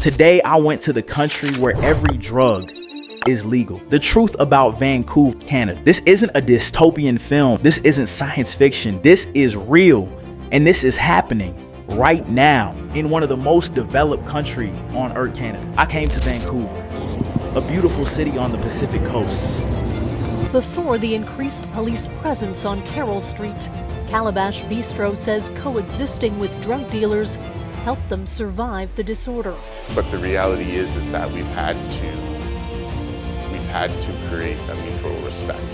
Today, I went to the country where every drug is legal. The truth about Vancouver, Canada. This isn't a dystopian film. This isn't science fiction. This is real. And this is happening right now in one of the most developed countries on Earth, Canada. I came to Vancouver, a beautiful city on the Pacific coast. Before the increased police presence on Carroll Street, Calabash Bistro says coexisting with drug dealers helped them survive the disorder. But the reality is that we've had to create a mutual respect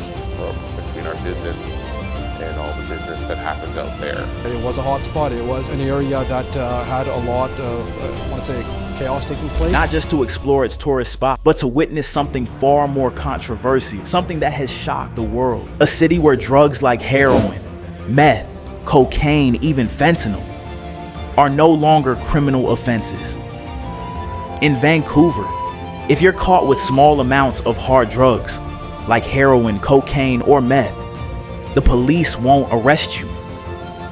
between our business and all the business that happens out there. It was a hot spot. It was an area that had a lot of, I want to say, chaos taking place. Not just to explore its tourist spot, but to witness something far more controversial, something that has shocked the world. A city where drugs like heroin, meth, cocaine, even fentanyl are no longer criminal offenses. In Vancouver, if you're caught with small amounts of hard drugs like heroin, cocaine, or meth, the police won't arrest you.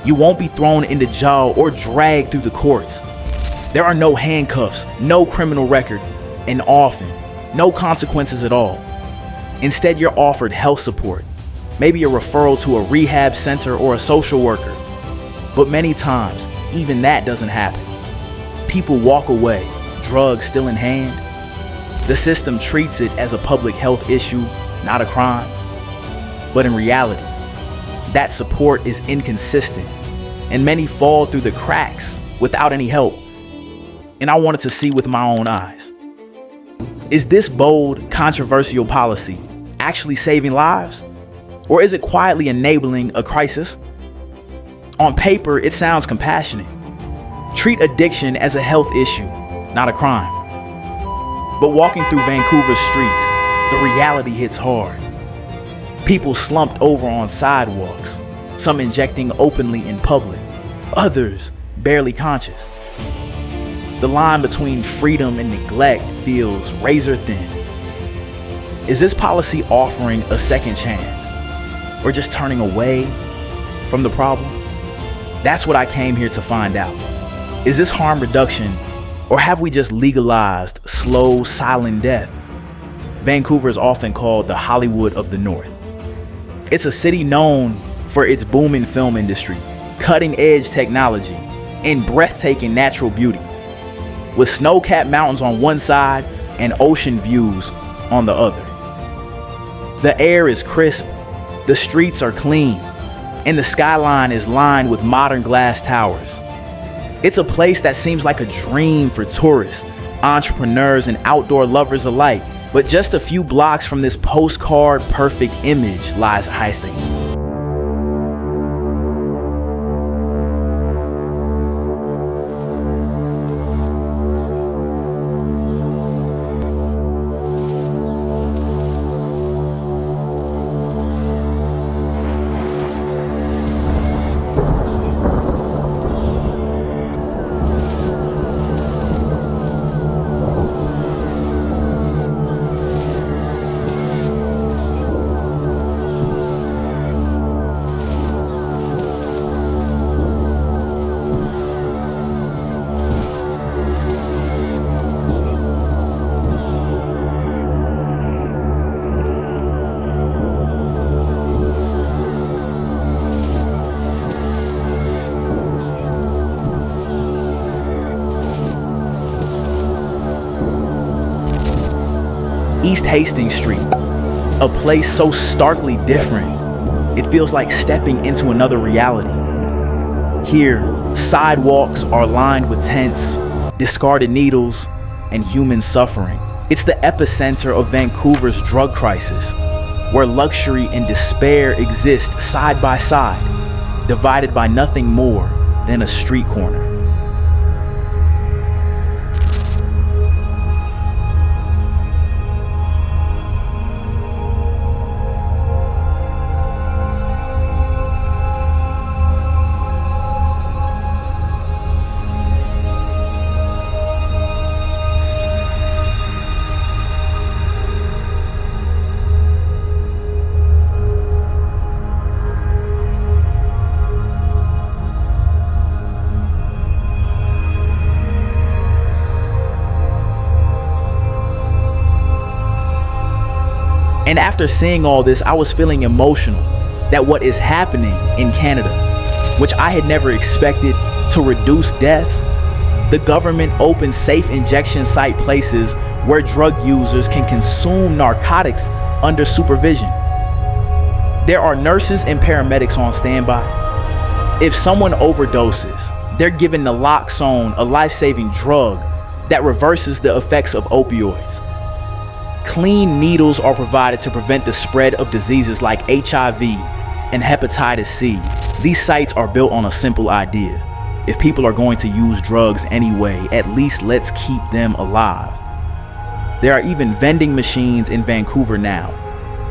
You won't be thrown into jail or dragged through the courts. There are no handcuffs, no criminal record, and often no consequences at all. Instead, you're offered health support, maybe a referral to a rehab center or a social worker. But many times, even that doesn't happen. People walk away, drugs still in hand. The system treats it as a public health issue, not a crime. But in reality, that support is inconsistent, and many fall through the cracks without any help. And I wanted to see with my own eyes. Is this bold, controversial policy actually saving lives? Or is it quietly enabling a crisis? On paper, it sounds compassionate. Treat addiction as a health issue, not a crime. But walking through Vancouver's streets, the reality hits hard. People slumped over on sidewalks, some injecting openly in public, others barely conscious. The line between freedom and neglect feels razor thin. Is this policy offering a second chance, or just turning away from the problem? That's what I came here to find out. Is this harm reduction, or have we just legalized slow, silent death? Vancouver is often called the Hollywood of the North. It's a city known for its booming film industry, cutting-edge technology, and breathtaking natural beauty. With snow-capped mountains on one side and ocean views on the other. The air is crisp, the streets are clean, and the skyline is lined with modern glass towers. It's a place that seems like a dream for tourists, entrepreneurs, and outdoor lovers alike. But just a few blocks from this postcard-perfect image lies Hastings. East Hastings Street, a place so starkly different, it feels like stepping into another reality. Here, sidewalks are lined with tents, discarded needles, and human suffering. It's the epicenter of Vancouver's drug crisis, where luxury and despair exist side by side, divided by nothing more than a street corner. And after seeing all this, I was feeling emotional that what is happening in Canada, which I had never expected to reduce deaths, the government opened safe injection site places where drug users can consume narcotics under supervision. There are nurses and paramedics on standby. If someone overdoses, they're given naloxone, a life-saving drug that reverses the effects of opioids. Clean needles are provided to prevent the spread of diseases like HIV and hepatitis C. These sites are built on a simple idea. If people are going to use drugs anyway, at least let's keep them alive. There are even vending machines in Vancouver now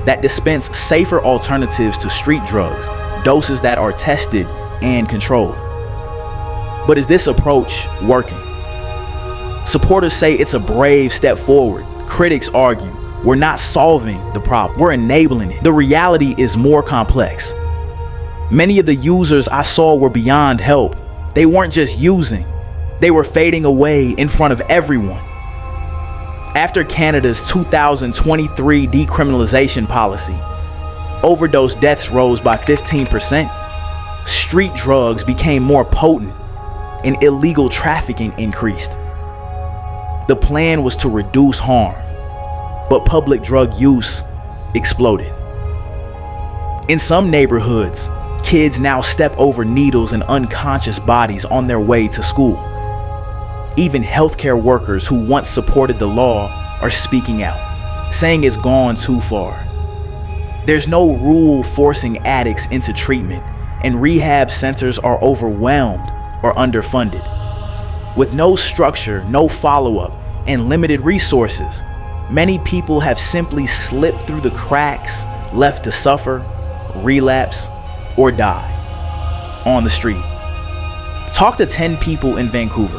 that dispense safer alternatives to street drugs, doses that are tested and controlled. But is this approach working? Supporters say it's a brave step forward. Critics argue we're not solving the problem, we're enabling it. The reality is more complex. Many of the users I saw were beyond help. They weren't just using, they were fading away in front of everyone. After Canada's 2023 decriminalization policy, overdose deaths rose by 15%, street drugs became more potent, and illegal trafficking increased. The plan was to reduce harm, but public drug use exploded. In some neighborhoods, kids now step over needles and unconscious bodies on their way to school. Even healthcare workers who once supported the law are speaking out, saying it's gone too far. There's no rule forcing addicts into treatment, and rehab centers are overwhelmed or underfunded. With no structure, no follow-up, and limited resources, many people have simply slipped through the cracks, left to suffer, relapse, or die on the street. Talk to 10 people in Vancouver,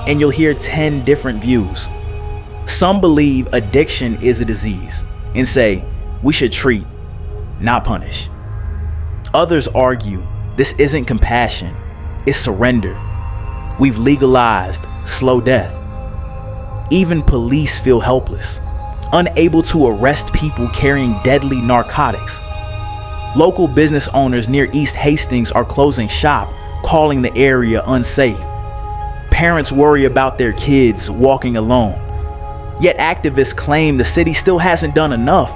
and you'll hear 10 different views. Some believe addiction is a disease and say we should treat, not punish. Others argue this isn't compassion, it's surrender. We've legalized slow death. Even police feel helpless, unable to arrest people carrying deadly narcotics. Local business owners near East Hastings are closing shop, calling the area unsafe. Parents worry about their kids walking alone. Yet activists claim the city still hasn't done enough,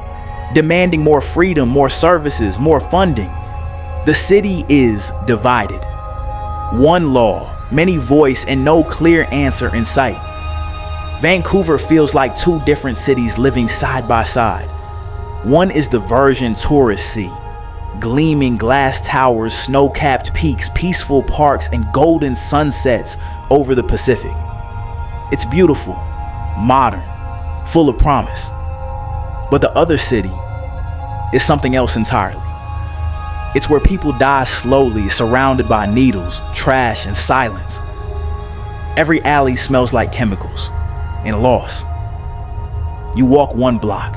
demanding more freedom, more services, more funding. The city is divided. One law, many voice, and no clear answer in sight. Vancouver feels like two different cities living side by side. One is the version tourists see. Gleaming glass towers, snow-capped peaks, peaceful parks, and golden sunsets over the Pacific. It's beautiful, modern, full of promise. But the other city is something else entirely. It's where people die slowly, surrounded by needles, trash, and silence. Every alley smells like chemicals and loss. You walk one block,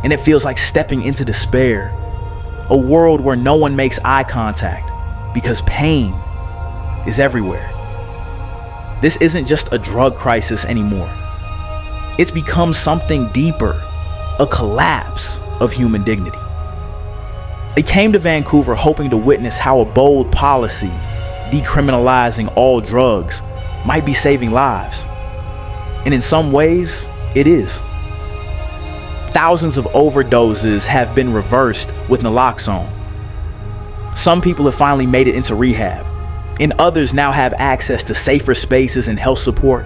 and it feels like stepping into despair. A world where no one makes eye contact because pain is everywhere. This isn't just a drug crisis anymore. It's become something deeper, a collapse of human dignity. I came to Vancouver hoping to witness how a bold policy, decriminalizing all drugs, might be saving lives. And in some ways, it is. Thousands of overdoses have been reversed with naloxone. Some people have finally made it into rehab, and others now have access to safer spaces and health support.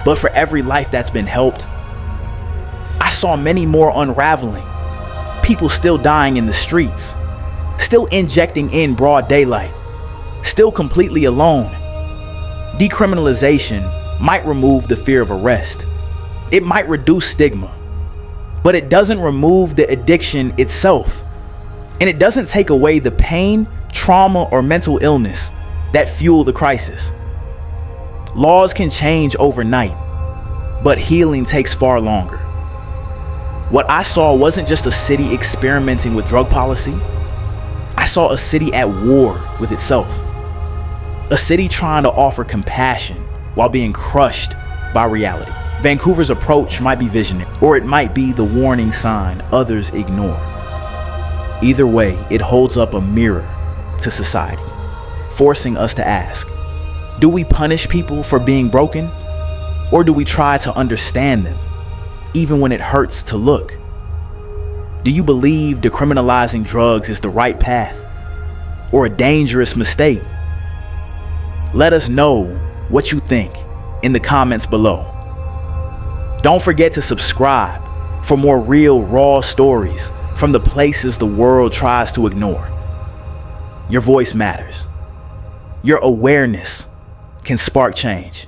But for every life that's been helped, I saw many more unraveling. People still dying in the streets, still injecting in broad daylight, still completely alone. Decriminalization might remove the fear of arrest. It might reduce stigma. But it doesn't remove the addiction itself. And it doesn't take away the pain, trauma, or mental illness that fuel the crisis. Laws can change overnight, but healing takes far longer. What I saw wasn't just a city experimenting with drug policy. I saw a city at war with itself. A city trying to offer compassion while being crushed by reality. Vancouver's approach might be visionary, or it might be the warning sign others ignore. Either way, it holds up a mirror to society, forcing us to ask, do we punish people for being broken? Or do we try to understand them, even when it hurts to look? Do you believe decriminalizing drugs is the right path, or a dangerous mistake? Let us know what you think in the comments below. Don't forget to subscribe for more real, raw stories from the places the world tries to ignore. Your voice matters. Your awareness can spark change.